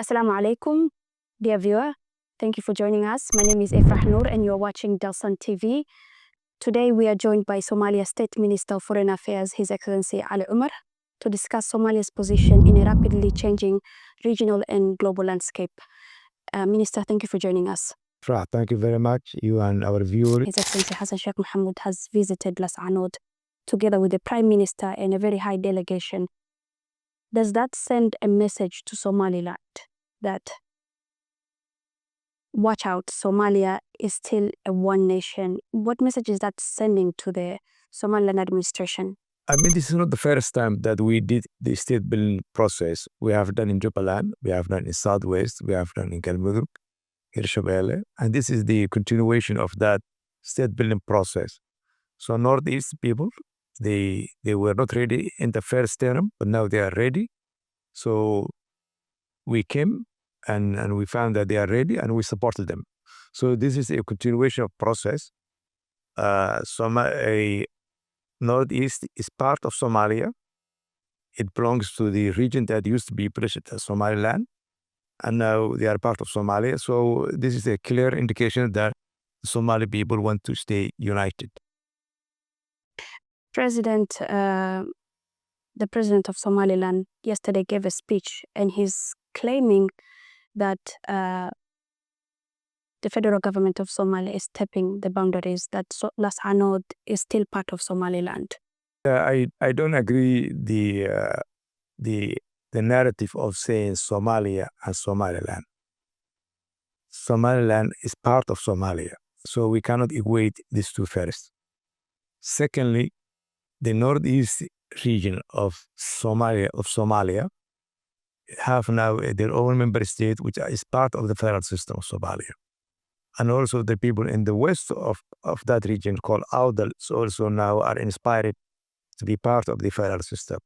Assalamu alaikum, dear viewer. Thank you for joining us. My name is Efrah Noor and you're watching DALSAN TV. Today we are joined by Somalia State Minister of Foreign Affairs, His Excellency Ali Umar, to discuss Somalia's position in a rapidly changing regional and global landscape. Minister, thank you for joining us. Fra, thank you very much, you and our viewers. His Excellency Hassan Sheikh Mohamud has visited Las Anod together with the Prime Minister and a very high delegation. Does that send a message to Somaliland that, watch out, Somalia is still a one nation? What message is that sending to the Somaliland administration? I mean, this is not the first time that we did the state building process. We have done in Jubaland, we have done in Southwest, we have done in Galmudug, Hirshabelle, and this is the continuation of that state building process. So Northeast people, they were not ready in the first term, but now they are ready. So we came and we found that they are ready and we supported them. So this is a continuation of process. Northeast is part of Somalia. It belongs to the region that used to be British Somaliland, and now they are part of Somalia. So this is a clear indication that Somali people want to stay united. The president of Somaliland yesterday gave a speech and he's claiming that the federal government of Somalia is stepping the boundaries, that Las Anod is still part of Somaliland. I don't agree the narrative of saying Somalia and Somaliland. Somaliland is part of Somalia, so we cannot equate these two first. Secondly, the northeast region of Somalia have now their own member state, which is part of the federal system of Somalia. And also the people in the west of that region called Audal also now are inspired to be part of the federal system.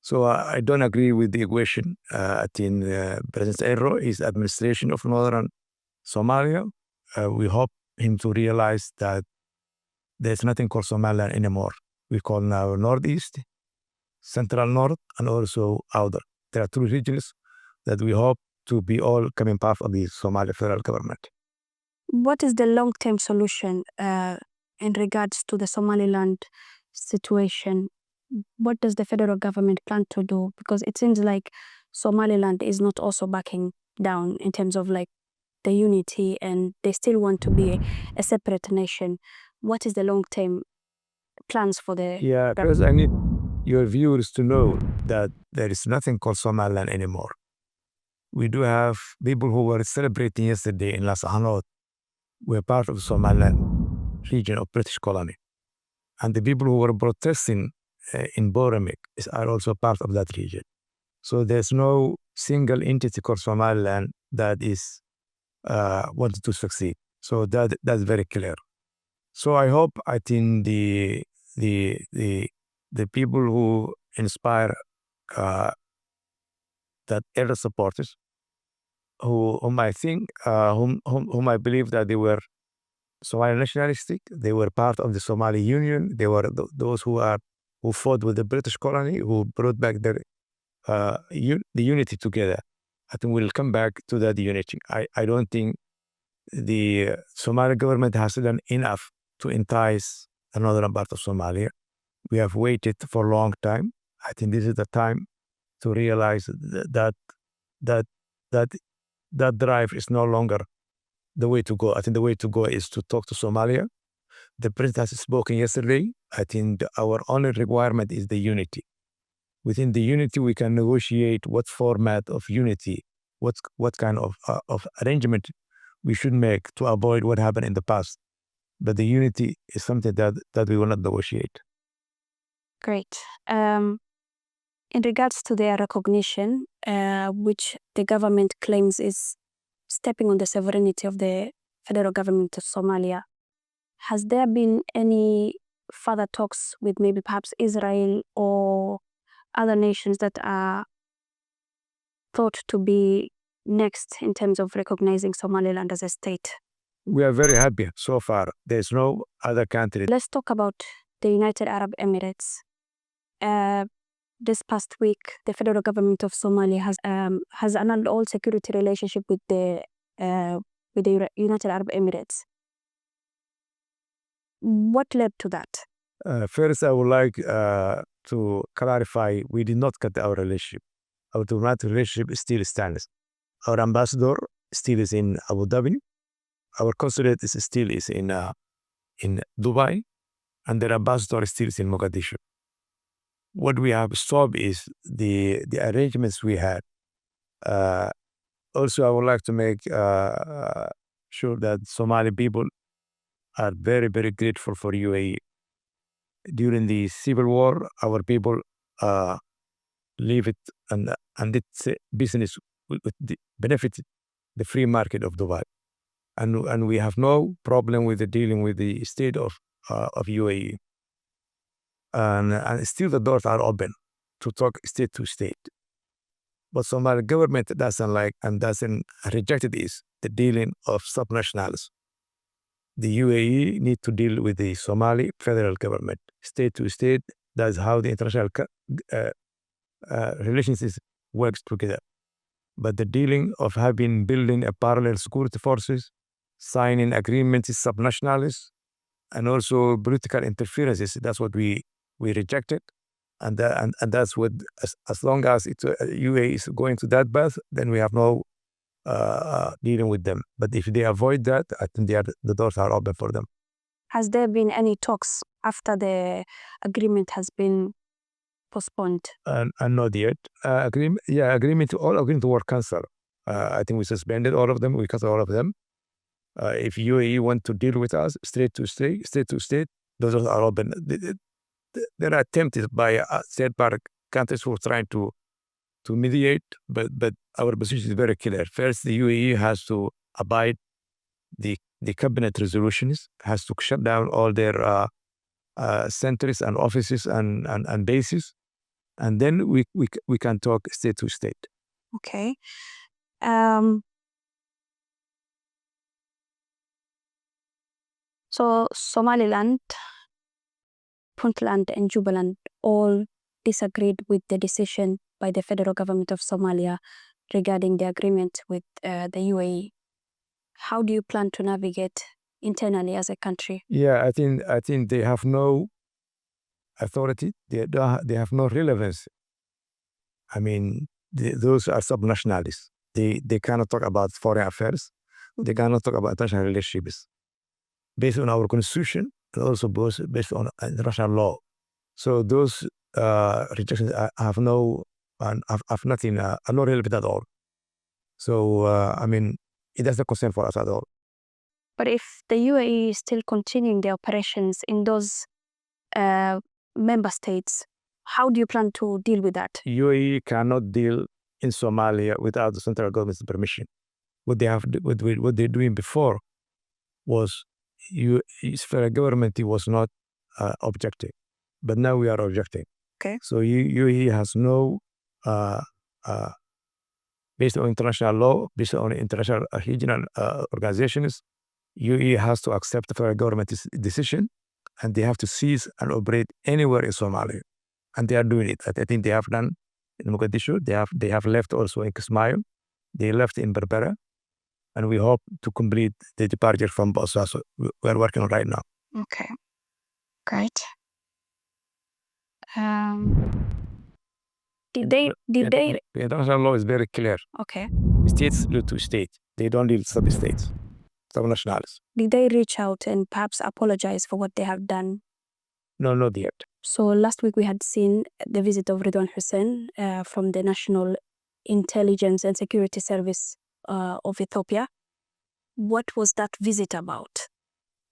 So I don't agree with the equation. I think President Erro is administration of northern Somalia. We hope him to realize that there's nothing called Somaliland anymore. We call now Northeast, Central North, and also Audal. There are two regions that we hope to be all coming part of the Somali federal government. What is the long-term solution in regards to the Somaliland situation? What does the federal government plan to do? Because it seems like Somaliland is not also backing down in terms of like the unity, and they still want to be a separate nation. What is the long-term plans for the Yeah, because I need your viewers to know that there is nothing called Somaliland anymore. We do have people who were celebrating yesterday in Las Anod were part of the Somaliland region of British colony. And the people who were protesting in Boromik are also part of that region. So there's no single entity called Somaliland that is wanted to succeed. So that's very clear. So I think the people who inspire that elder supporters, whom I I believe that they were Somali nationalistic, they were part of the Somali Union, they were those who fought with the British colony, who brought back the unity together. I think we'll come back to that unity. I don't think the Somali government has done enough to entice the northern part of Somalia. We have waited for a long time. I think this is the time to realize that drive is no longer the way to go. I think the way to go is to talk to Somalia. The president has spoken yesterday. I think our only requirement is the unity. Within the unity, we can negotiate what format of unity, what kind of arrangement we should make to avoid what happened in the past. But the unity is something that we will not negotiate. Great. In regards to their recognition, which the government claims is stepping on the sovereignty of the federal government of Somalia, has there been any further talks with maybe perhaps Israel or other nations that are thought to be next in terms of recognizing Somaliland as a state? We are very happy so far. There's no other country. Let's talk about the United Arab Emirates. this past week, the federal government of Somalia has annulled all security relationship with the United Arab Emirates. What led to that? First, I would like to clarify, we did not cut our relationship. Our diplomatic relationship still stands. Our ambassador still is in Abu Dhabi. Our consulate is still in Dubai, and their ambassador still is in Mogadishu. What we have stopped is the arrangements we had. Also, I would like to make sure that Somali people are very, very grateful for UAE. During the civil war, our people leave it and its business benefited the free market of Dubai. And we have no problem with dealing with the state of UAE. And still the doors are open to talk state to state. What Somali government doesn't like and doesn't reject it is the dealing of subnationals. The UAE need to deal with the Somali federal government, state to state. That's how the international relations works together. But the dealing of building a parallel security forces, signing agreements with subnationals, and also political interferences, that's what we rejected. And that's what, as long as UAE is going to that path, then we have no dealing with them. But if they avoid that, I think the doors are open for them. Has there been any talks after the agreement has been postponed? And not yet. All agreement were cancelled. I think we suspended all of them. We canceled all of them. If UAE want to deal with us state to state, those are open. There are attempts by third-party countries who are trying to mediate, but our position is very clear. First, the UAE has to abide the cabinet resolutions, has to shut down all their centers and offices and bases, and then we can talk state to state. Okay. So Somaliland, Puntland, and Jubaland all disagreed with the decision by the federal government of Somalia regarding the agreement with the UAE. How do you plan to navigate internally as a country? Yeah, I think they have no authority. They have no relevance. I mean, those are subnationalists. They cannot talk about foreign affairs. They cannot talk about international relationships based on our constitution and also based on international law. So those rejections have no nothing, are not relevant at all. So I mean, it doesn't concern for us at all. But if the UAE is still continuing their operations in those member states, how do you plan to deal with that? UAE cannot deal in Somalia without the central government's permission. What they're doing before was federal government was not objecting, but now we are objecting. Okay. So UAE has no, based on international law, based on international regional organizations, UAE has to accept the federal government's decision, and they have to cease and operate anywhere in Somalia, and they are doing it. I think they have done in Mogadishu. They have left also in Kismayo. They left in Berbera, and we hope to complete the departure from Bosaso. We are working on right now. Okay, great. The international law is very clear. Okay. States deal to state. They don't deal sub-states, subnationals. Did they reach out and perhaps apologize for what they have done? No, not yet. So last week we had seen the visit of Ridwan Hussein from the National Intelligence and Security Service of Ethiopia. What was that visit about?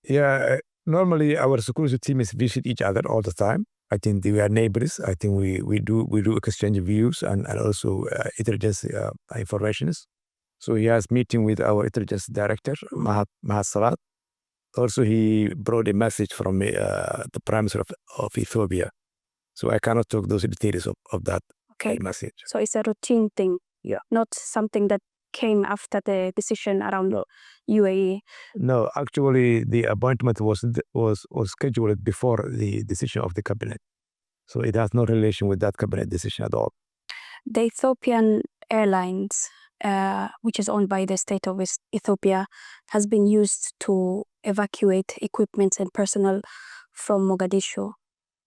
Yeah, normally our security teams visit each other all the time. I think we are neighbors. I think we do exchange views and also intelligence informations. So he has meeting with our intelligence director, Mahat Salat. Also, he brought a message from the Prime Minister of Ethiopia. So I cannot talk those details of that message. So it's a routine thing, not something that came after the decision around UAE. No, actually, the appointment was scheduled before the decision of the cabinet. So it has no relation with that cabinet decision at all. The Ethiopian Airlines, which is owned by the state of Ethiopia, has been used to evacuate equipment and personnel from Mogadishu.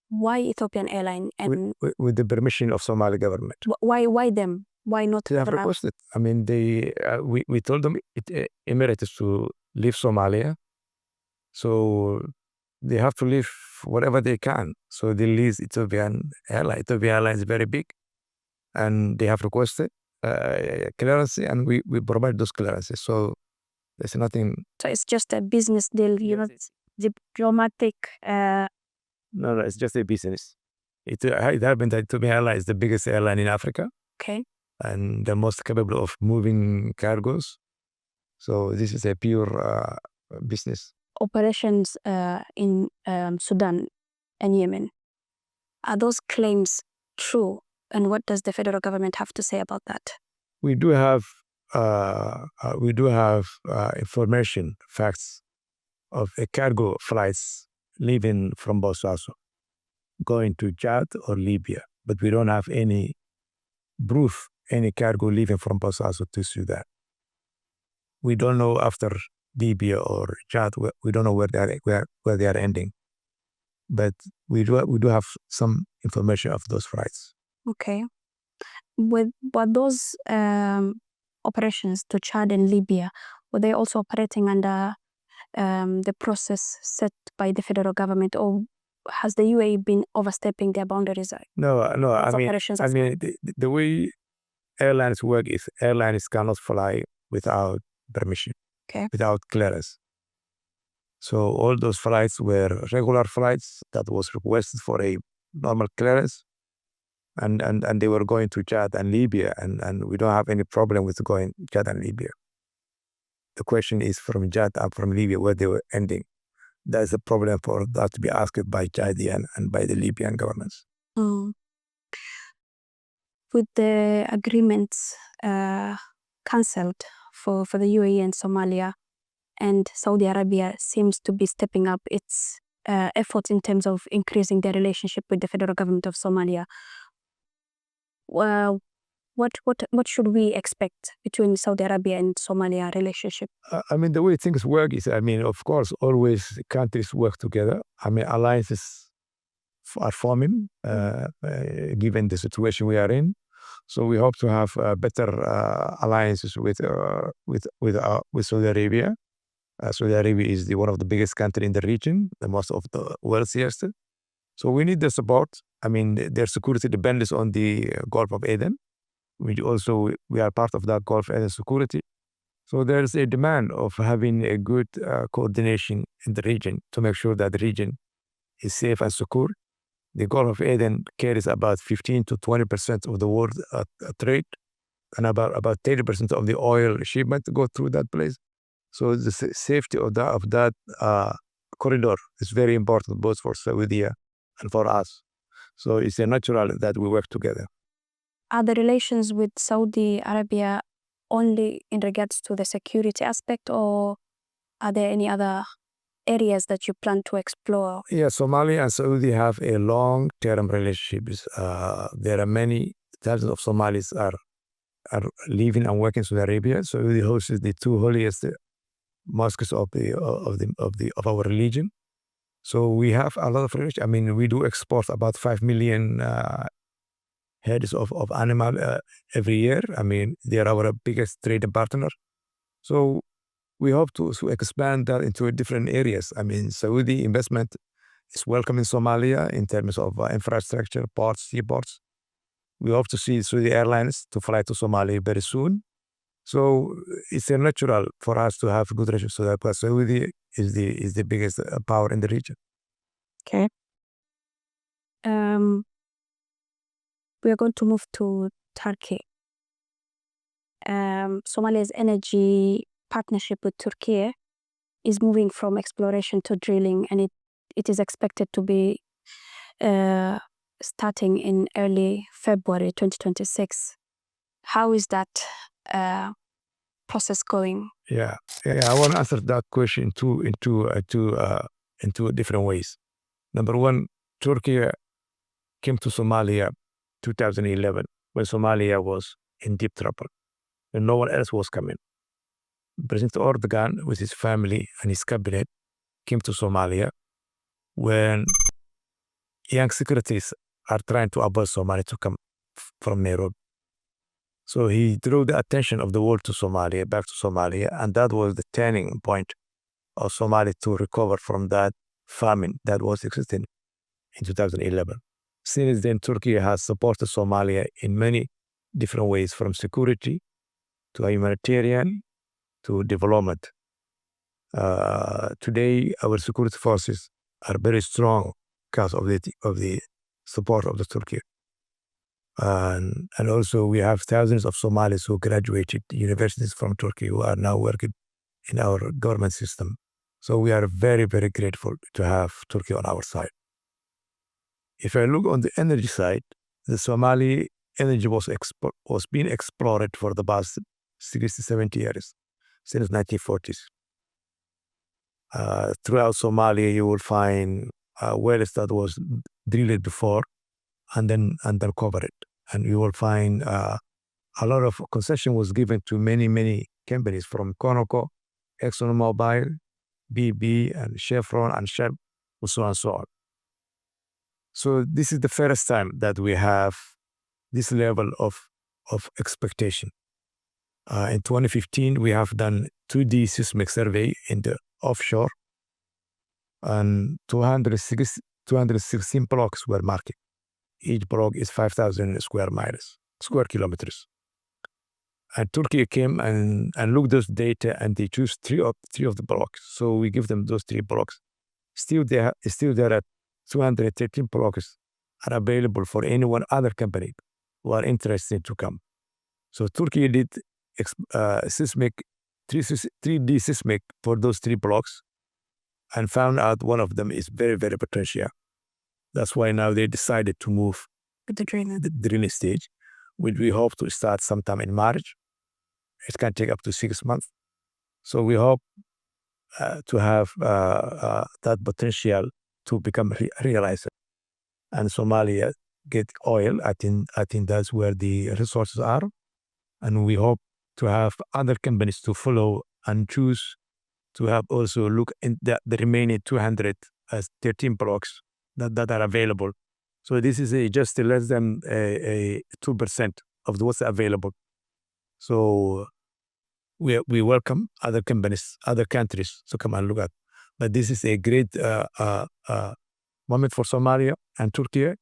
Why Ethiopian Airline and With the permission of Somali government. why them? Why not They have other? requested. I mean, we told them Emirates to leave Somalia. So they have to leave whatever they can. So they lease Ethiopian Airlines. Ethiopian Airlines is very big, and they have requested clearance, and we provide those clearances. So there's nothing. So it's just a business deal, you know, diplomatic. No, it's just a business. It happened that Ethiopian Airlines is the biggest airline in Africa. Okay. And the most capable of moving cargos. So this is a pure business. Operations in Sudan and Yemen. Are those claims true? And what does the federal government have to say about that? We do have information, facts of a cargo flights leaving from Bosaso, going to Chad or Libya, but we don't have any proof any cargo leaving from Bosaso to Sudan. We don't know after Libya or Chad. We don't know where they are ending, but we do have some information of those flights. Okay. But those operations to Chad and Libya, were they also operating under the process set by the federal government, or has the UAE been overstepping their boundaries? No. I mean, operations the way airlines work is airlines cannot fly without permission, Okay. without clearance. So all those flights were regular flights that was requested for a normal clearance, and they were going to Chad and Libya, and we don't have any problem with going Chad and Libya. The question is from Chad and from Libya where they were ending. That's a problem for that to be asked by Chadian and by the Libyan governments. With the agreements cancelled for the UAE and Somalia, and Saudi Arabia seems to be stepping up its efforts in terms of increasing their relationship with the federal government of Somalia. Well, what should we expect between Saudi Arabia and Somalia relationship? I mean, the way things work is, I mean, of course, always countries work together. I mean, alliances are forming, given the situation we are in. So we hope to have better alliances with Saudi Arabia. Saudi Arabia is one of the biggest countries in the region, the most of the wealthiest. So we need the support. I mean, their security depends on the Gulf of Aden. We are part of that Gulf of Aden security. So there's a demand of having a good coordination in the region to make sure that the region is safe and secure. The Gulf of Aden carries about 15 to 20% of the world trade, and about 30% of the oil shipment go through that place. So the safety of that corridor is very important, both for Saudi and for us. So it's a natural that we work together. Are the relations with Saudi Arabia only in regards to the security aspect, or are there any other areas that you plan to explore? Yeah, Somalia and Saudi have a long-term relationship. There are many thousands of Somalis are living and working in Saudi Arabia. Saudi hosts the two holiest mosques of our religion. So we have a lot of relation. I mean, we do export about 5 million heads of animal every year. I mean, they are our biggest trading partner. So we hope to expand that into different areas. I mean, Saudi investment is welcome in Somalia in terms of infrastructure, ports, seaports. We hope to see Saudi Airlines to fly to Somalia very soon. So it's a natural for us to have good relations with that, because Saudi is the biggest power in the region. Okay. We are going to move to Turkey. Somalia's energy partnership with Turkey is moving from exploration to drilling, and it is expected to be starting in early February 2026. How is that process going? Yeah, I want to answer that question into different ways. Number one, Turkey came to Somalia 2011 when Somalia was in deep trouble and no one else was coming. President Erdogan with his family and his cabinet came to Somalia when young secretaries are trying to avoid Somalia to come from Nairobi. So he drew the attention of the world to Somalia, back to Somalia, and that was the turning point of Somalia to recover from that famine that was existing in 2011. Since then, Turkey has supported Somalia in many different ways, from security to humanitarian to development. Today, our security forces are very strong because of the support of the Turkey. And also we have thousands of Somalis who graduated universities from Turkey who are now working in our government system. So we are very, very grateful to have Turkey on our side. If I look on the energy side, the Somali energy was being explored for the past 60, 70 years, since 1940s. Throughout Somalia, you will find wells that was drilled before and then covered. And you will find a lot of concession was given to many companies from Conoco, ExxonMobil, BP, and Chevron, and Shell, and so on and so on. So this is the first time that we have this level of expectation. In 2015, we have done 2D seismic survey in the offshore, and 216 blocks were marked. Each block is 5,000 square kilometers. And Turkey came and looked those data, and they choose three of the blocks. So we give them those 3 blocks. Still there are 213 blocks are available for anyone other company who are interested to come. So Turkey did 3D seismic for those 3 blocks and found out one of them is very, very potential. That's why now they decided to move With the drainage. the drilling stage, which we hope to start sometime in March. It can take up to 6 months. So we hope to have that potential to become realized. And Somalia get oil. I think that's where the resources are. And we hope to have other companies to follow and choose to have also look in the remaining 213 blocks that are available. So this is just less than a 2% of what's available. So we welcome other companies, other countries to come and look at. But this is a great moment for Somalia and Turkey,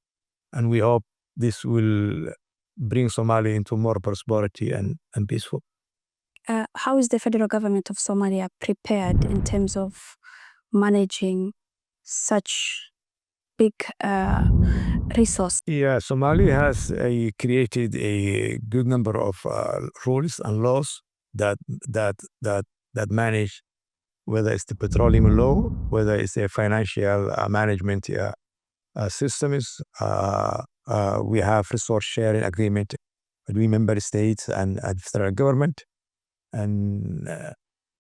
and we hope this will bring Somalia into more prosperity and peaceful. How is the federal government of Somalia prepared in terms of managing such big resource? Yeah, Somalia has created a good number of rules and laws that manage, whether it's the petroleum law, whether it's a financial management systems. We have resource sharing agreement between member states and federal government, and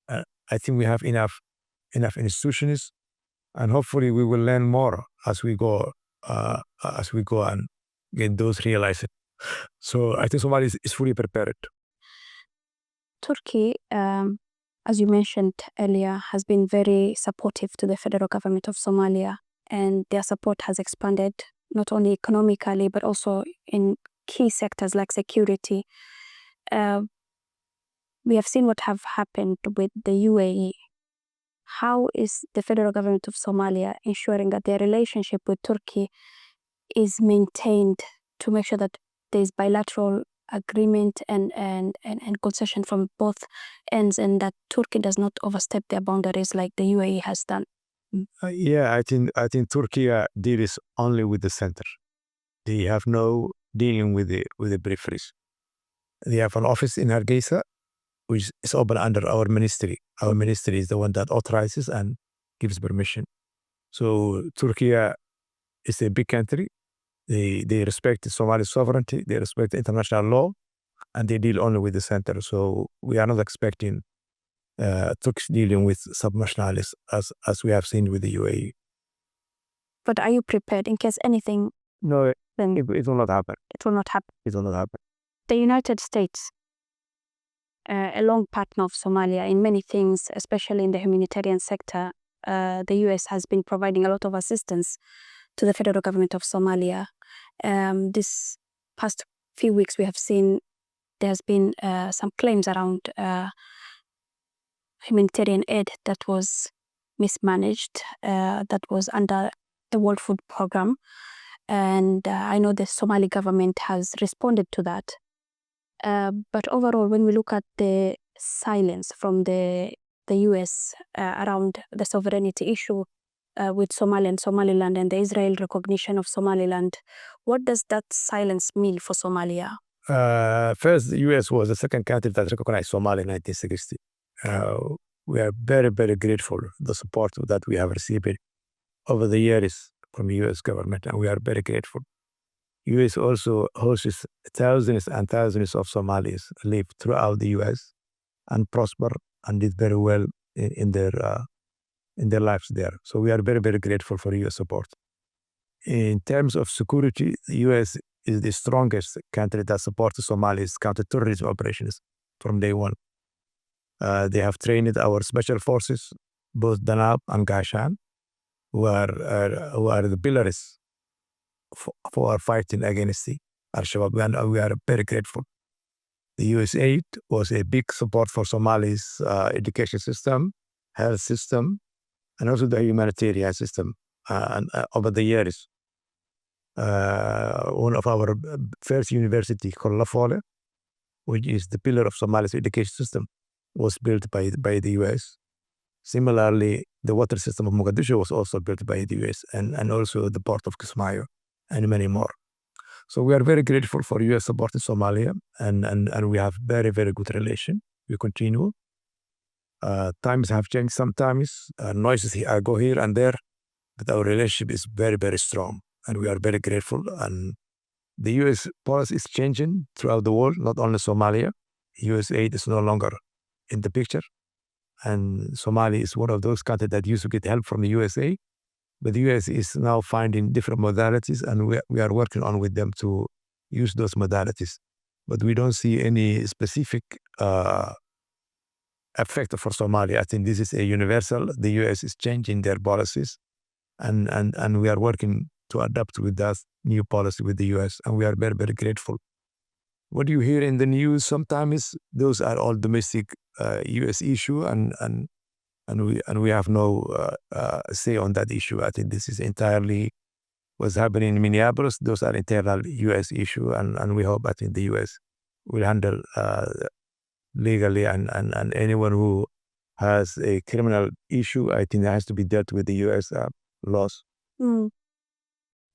I think we have enough institutions, and hopefully we will learn more as we go and get those realized. So I think Somalia is fully prepared. Turkey, as you mentioned earlier, has been very supportive to the federal government of Somalia, and their support has expanded not only economically but also in key sectors like security. We have seen what have happened with the UAE. How is the federal government of Somalia ensuring that their relationship with Turkey is maintained to make sure that there is bilateral agreement and concession from both ends, and that Turkey does not overstep their boundaries like the UAE has done? Yeah, I think Turkey deals only with the center. They have no dealing with the peripheries. They have an office in Hargeisa, which is open under our ministry. Our ministry is the one that authorizes and gives permission. So Turkey is a big country. They respect the Somali sovereignty, they respect international law, and they deal only with the center. So we are not expecting Turks dealing with subnationalists as we have seen with the UAE. But are you prepared in case anything? No, then it will not happen. it will not happen. It will not happen. The United States, a long partner of Somalia in many things, especially in the humanitarian sector, the US has been providing a lot of assistance to the federal government of Somalia. This past few weeks, we have seen there's been some claims around humanitarian aid that was mismanaged, that was under the World Food Program. And I know the Somali government has responded to that. But overall, when we look at the silence from the US around the sovereignty issue with Somalia and Somaliland and the Israel recognition of Somaliland, what does that silence mean for Somalia? First, the US was the second country that recognized Somalia in 1960. We are very, very grateful for the support that we have received over the years from the US government, and we are very grateful. US also hosts thousands and thousands of Somalis live throughout the US and prosper and did very well in their lives there. So we are very, very grateful for US support. In terms of security, the US is the strongest country that supports Somali's counter-terrorism operations from day one. They have trained our special forces, both Danab and Gashan, who are the pillars for fighting against the Al-Shabaab, and we are very grateful. The US aid was a big support for Somali's education system, health system, and also the humanitarian system. And over the years, one of our first university called Lafole, which is the pillar of Somali's education system, was built by the US. Similarly, the water system of Mogadishu was also built by the US, and also the port of Kismayo, and many more. So we are very grateful for US support in Somalia, and we have very, very good relation. We continue. Times have changed sometimes. Noises go here and there, but our relationship is very, very strong, and we are very grateful. And the US policy is changing throughout the world, not only Somalia. US aid is no longer in the picture, and Somalia is one of those countries that used to get help from the USA, but the US is now finding different modalities, and we are working on with them to use those modalities. But we don't see any specific effect for Somalia. I think this is a universal. The US is changing their policies, and we are working to adapt with that new policy with the US, and we are very, very grateful. What you hear in the news sometimes, those are all domestic US issue, and we have no say on that issue. I think this is entirely what's happening in Minneapolis. Those are internal US issue, and we hope, I think, the US will handle legally, and anyone who has a criminal issue, I think, has to be dealt with the US laws.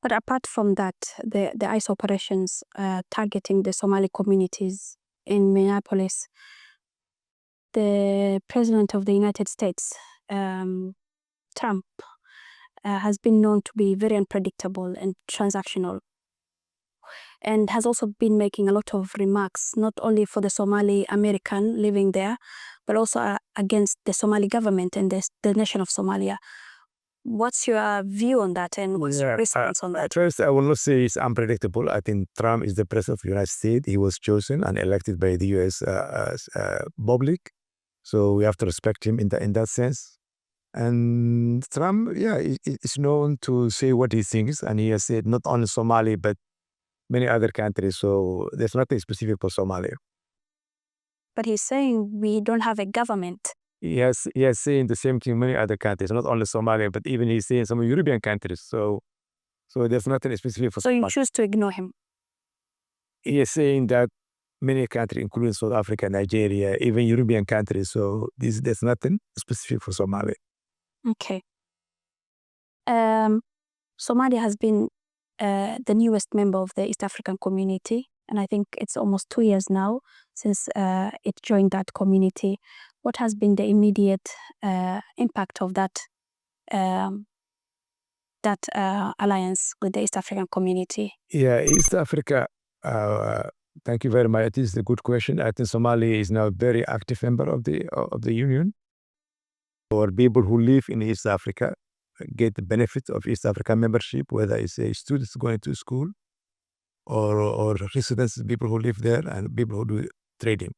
But apart from that, the ICE operations targeting the Somali communities in Minneapolis, the President of the United States, Trump, has been known to be very unpredictable and transactional, and has also been making a lot of remarks, not only for the Somali American living there, but also against the Somali government and the nation of Somalia. What's your view on that, and what's your response on that? At first, I will not say it's unpredictable. I think Trump is the president of the United States. He was chosen and elected by the US public. So we have to respect him in that sense. And Trump, is known to say what he thinks, and he has said not only Somalia, but many other countries. So there's nothing specific for Somalia. But he's saying we don't have a government. He has saying the same thing in many other countries, not only Somalia, but even he's saying some European countries. So there's nothing specific for Somalia. So you choose to ignore him? He is saying that many countries, including South Africa, Nigeria, even European countries. So there's nothing specific for Somalia. Okay. Somalia has been the newest member of the East African community, and I think it's almost 2 years now since it joined that community. What has been the immediate impact of that alliance with the East African community? Yeah, East Africa, thank you very much. It is a good question. I think Somalia is now a very active member of the Union. For people who live in East Africa, get the benefit of East African membership, whether it's a student going to school or residents, people who live there, and people who do trading.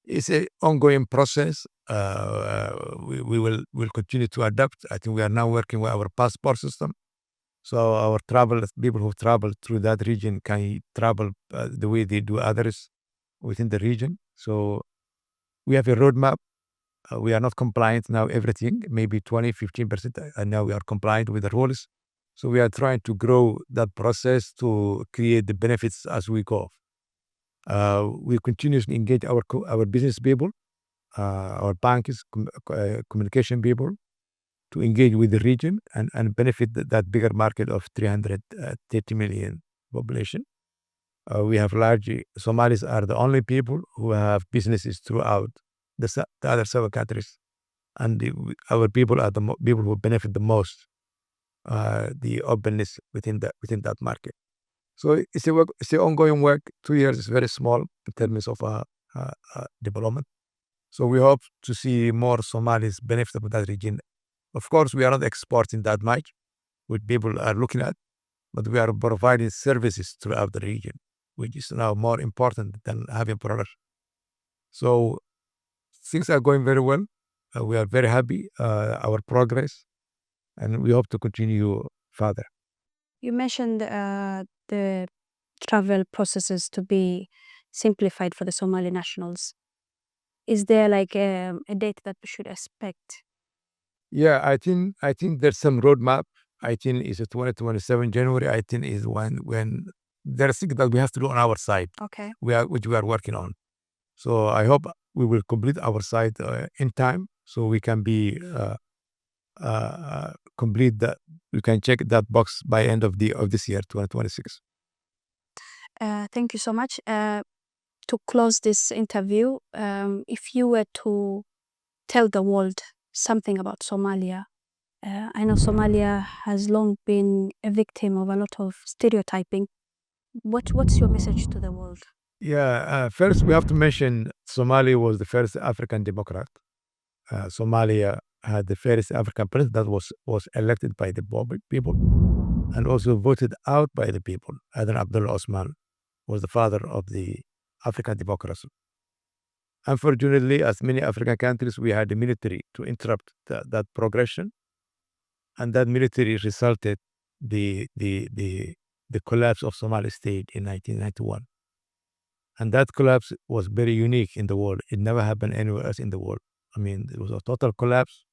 It's an ongoing process. We will continue to adapt. I think we are now working with our passport system. So our people who travel through that region can travel the way they do others within the region. So we have a roadmap. We are not compliant now, everything, maybe 20, 15%, and now we are compliant with the rules. So we are trying to grow that process to create the benefits as we go. We continuously engage our business people, our banks, communication people, to engage with the region and benefit that bigger market of 330 million population. We have Somalis are the only people who have businesses throughout the other 7 countries. And our people are the people who benefit the most, the openness within that market. So it's an ongoing work. 2 years is very small in terms of development. So we hope to see more Somalis benefit from that region. Of course, we are not exporting that much, which people are looking at, but we are providing services throughout the region, which is now more important than having products. So things are going very well. We are very happy our progress, and we hope to continue further. You mentioned the travel processes to be simplified for the Somali nationals. Is there like a date that we should expect? Yeah, I think there's some roadmap. I think it's 2027 January. I think is when there's things that we have to do on our side. Okay. Which we are working on. So I hope we will complete our side in time, so we can be complete that. We can check that box by end of this year, 2026. Thank you so much. To close this interview, if you were to tell the world something about Somalia, I know Somalia has long been a victim of a lot of stereotyping. What's your message to the world? Yeah, first we have to mention Somalia was the first African democrat. Somalia had the first African president that was elected by the people and also voted out by the people. Aden Abdullah Osman was the father of the African democracy. Unfortunately, as many African countries, we had the military to interrupt that progression, and that military resulted the collapse of Somali state in 1991. And that collapse was very unique in the world. It never happened anywhere else in the world. I mean, it was a total collapse.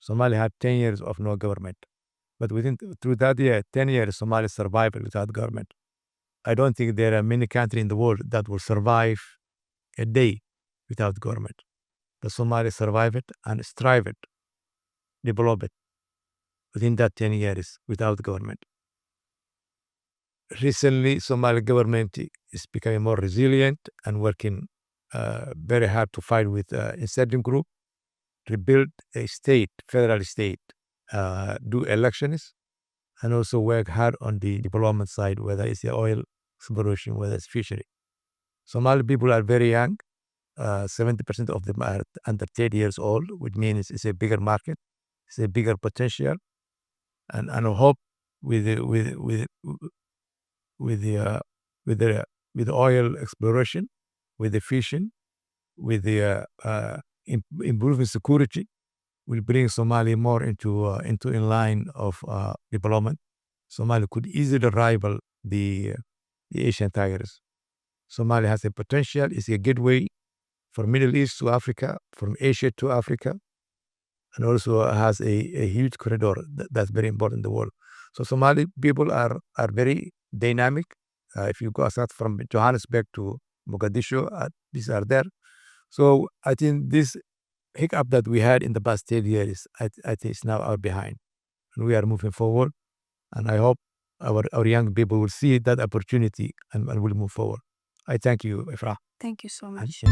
Somalia had 10 years of no government. But through that year, 10 years, Somalia survived without government. I don't think there are many countries in the world that will survive a day without government. The Somalia survived it and thrived, developed within that 10 years without government. Recently, Somali government is becoming more resilient and working very hard to fight with insurgent group, rebuild a state, federal state, do elections, and also work hard on the development side, whether it's the oil exploration, whether it's fishery. Somali people are very young. 70% of them are under 30 years old, which means it's a bigger market, it's a bigger potential, and I hope with the oil exploration, with the fishing, with the improving security, will bring Somalia more into in line of development. Somalia could easily rival the Asian tigers. Somalia has a potential. It's a gateway from Middle East to Africa, from Asia to Africa, and also has a huge corridor that's very important in the world. So Somali people are very dynamic. If you go start from Johannesburg to Mogadishu, these are there. So I think this hiccup that we had in the past 10 years, I think is now out behind. And we are moving forward. And I hope our young people will see that opportunity and will move forward. I thank you, Efra. Thank you so much.